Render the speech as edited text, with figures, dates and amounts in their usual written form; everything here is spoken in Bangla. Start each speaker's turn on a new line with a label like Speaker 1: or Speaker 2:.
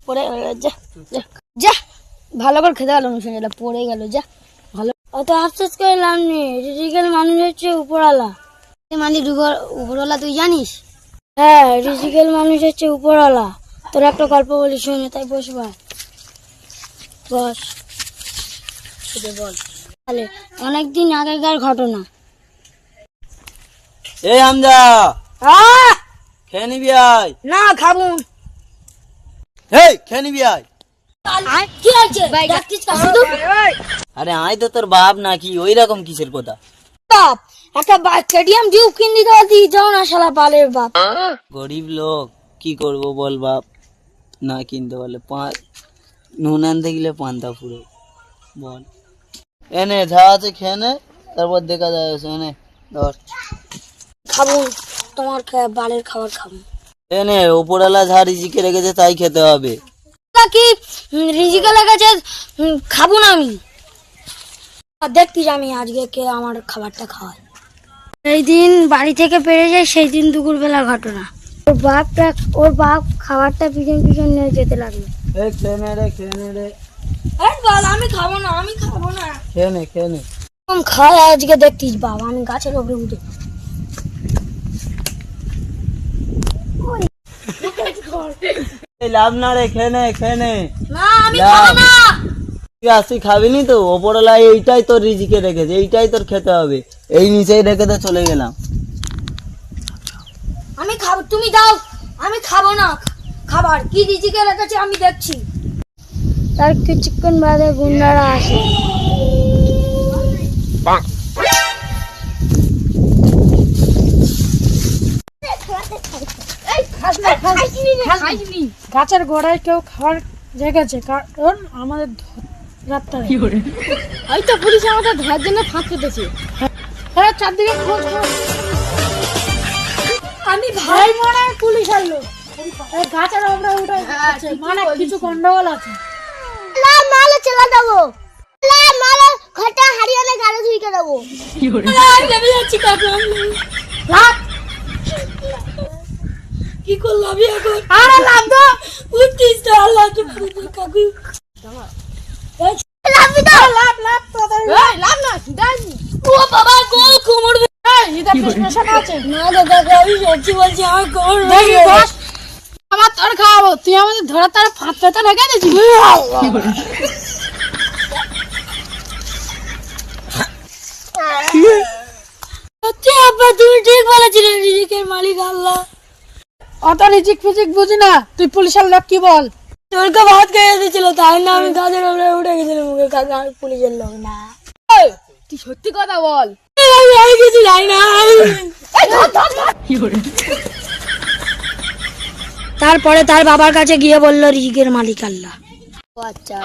Speaker 1: পড়ে গেল, যা যা যা, ভালো করে খেতে গেল মিশনটা, পড়ে গেল, যা ভালো। অত আফসোস করে লাভ নেই, রিজিকের মানুষ হচ্ছে উপরওয়ালা। মানে উপরওয়ালা তুই জানিস? হ্যাঁ, রিজিকের মানুষ হচ্ছে উপরওয়ালা। তোর একটা গল্প বলি শুনে, তাই বসবা, বস বল। তাহলে অনেকদিন আগেকার ঘটনা।
Speaker 2: এই হামজা, খেয়ে নিবি আয়।
Speaker 1: না খাবো।
Speaker 2: এই খেয়ে নিবি আয়।
Speaker 1: কি হয়েছে? ডাকতিস কাছে তো?
Speaker 2: আরে আয় তো তোর বাপ নাকি, ওই রকম কিসের কথা?
Speaker 1: বাপ, একটা কেডিএম টিউব কিনে দিতে পারতি, যাও না শালা বালের বাপ।
Speaker 2: গরিব লোক, কি করব বল বাপ, না কিনতে পারলে নুন আনতে গেলে পান্তা ফুরো বল। এনে যা আছে খেয়ে নে, তারপর দেখা যায়। এনে ধর।
Speaker 1: খাবো, তোমার বালের খাবার খাবো।
Speaker 2: এনে ওপরওয়ালা যা রিজিকে রেখেছে তাই খেতে হবে।
Speaker 1: কি রিজিকে লেগেছে, খাবো না আমি। দেখতিস আমি আজকে কে আমার খাবারটা খাওয়ায়। সেই দিন বাড়ি থেকে পেরে যায়, সেই দিন দুপুর বেলা ঘটনা। ওর বাপ খাবারটা পিছন পিছন নিয়ে যেতে লাগলো।
Speaker 2: খেয়ে নে রে, খেয়ে নে রে।
Speaker 1: আমি খাবো না, আমি খাবো না।
Speaker 2: খেয়ে নে, খেয়ে নে।
Speaker 1: খায় আজকে দেখতিস বাবা, আমি গাছের উপরে উঠে
Speaker 2: লাভ না রে, খেয়ে নে, খেয়ে নে।
Speaker 1: না, আমি খাবো না।
Speaker 2: তুই খাবি নি তো? ওপরওয়ালা এইটাই তোর রিজিকে রেখেছে, এইটাই তোর খেতে হবে। এই নিচেই রেখে তো চলে গেলাম।
Speaker 1: আমি খাবো, তুমি দাও। আমি খাবো না খাবার, কি রিজিকে রেখেছে আমি দেখছি। তার কিছুক্ষণ বাদে গুন্ডারা আসে।
Speaker 3: গাছের গোড়ায় কেউ খাবার রেখেছে, কারণ আমাদের রাতটা হয়তো পুলিশ আমাদের ধরার জন্য ফাঁক পেতেছে। হ্যাঁ, চারদিকে খোঁজ। আমি ভাই মনে হয় পুলিশ আসলো, গাছের উপরে উঠে মানে কিছু গন্ডগোল আছে।
Speaker 1: মাল চলা দেবো, মাল ঘরটা হারিয়ে গাড়ি ধুইকে দেবো। কি করলাম এখন?
Speaker 3: আরে লাভ দো,
Speaker 1: উঠিস তো, আল্লাহ কাকু
Speaker 3: লাভ লাভ তোদের লাভ না দাঁড়ি।
Speaker 1: ও বাবা গো, কোমর
Speaker 3: এটা পেছন আছে
Speaker 1: না দাদা, আমি সত্যি বলছি, আমার কোমর
Speaker 3: দেখি বস, আমার তোর খাওয়াবো, তুই আমাদের ধরার তার ফাঁক পেতে রেখে দিয়েছিস।
Speaker 1: সত্যি আব্বা, তুমি ঠিক বলেছিলে, রিজিকের মালিক আল্লাহ।
Speaker 3: অত রিজিক ফিজিক বুঝি না, তুই পুলিশের লোক কি বল।
Speaker 1: তোরকে ভাত খাইয়ে দিয়েছিল, তাই না আমি গাছের উপরে উঠে গেছিলাম মুখে খাওয়া। আমি পুলিশের লোক না।
Speaker 3: তুই সত্যি কথা বল।
Speaker 1: আমি কিছু জানি না। তারপরে তার বাবার কাছে গিয়ে বলল রিজিকের মালিক আল্লাহ। আচ্ছা।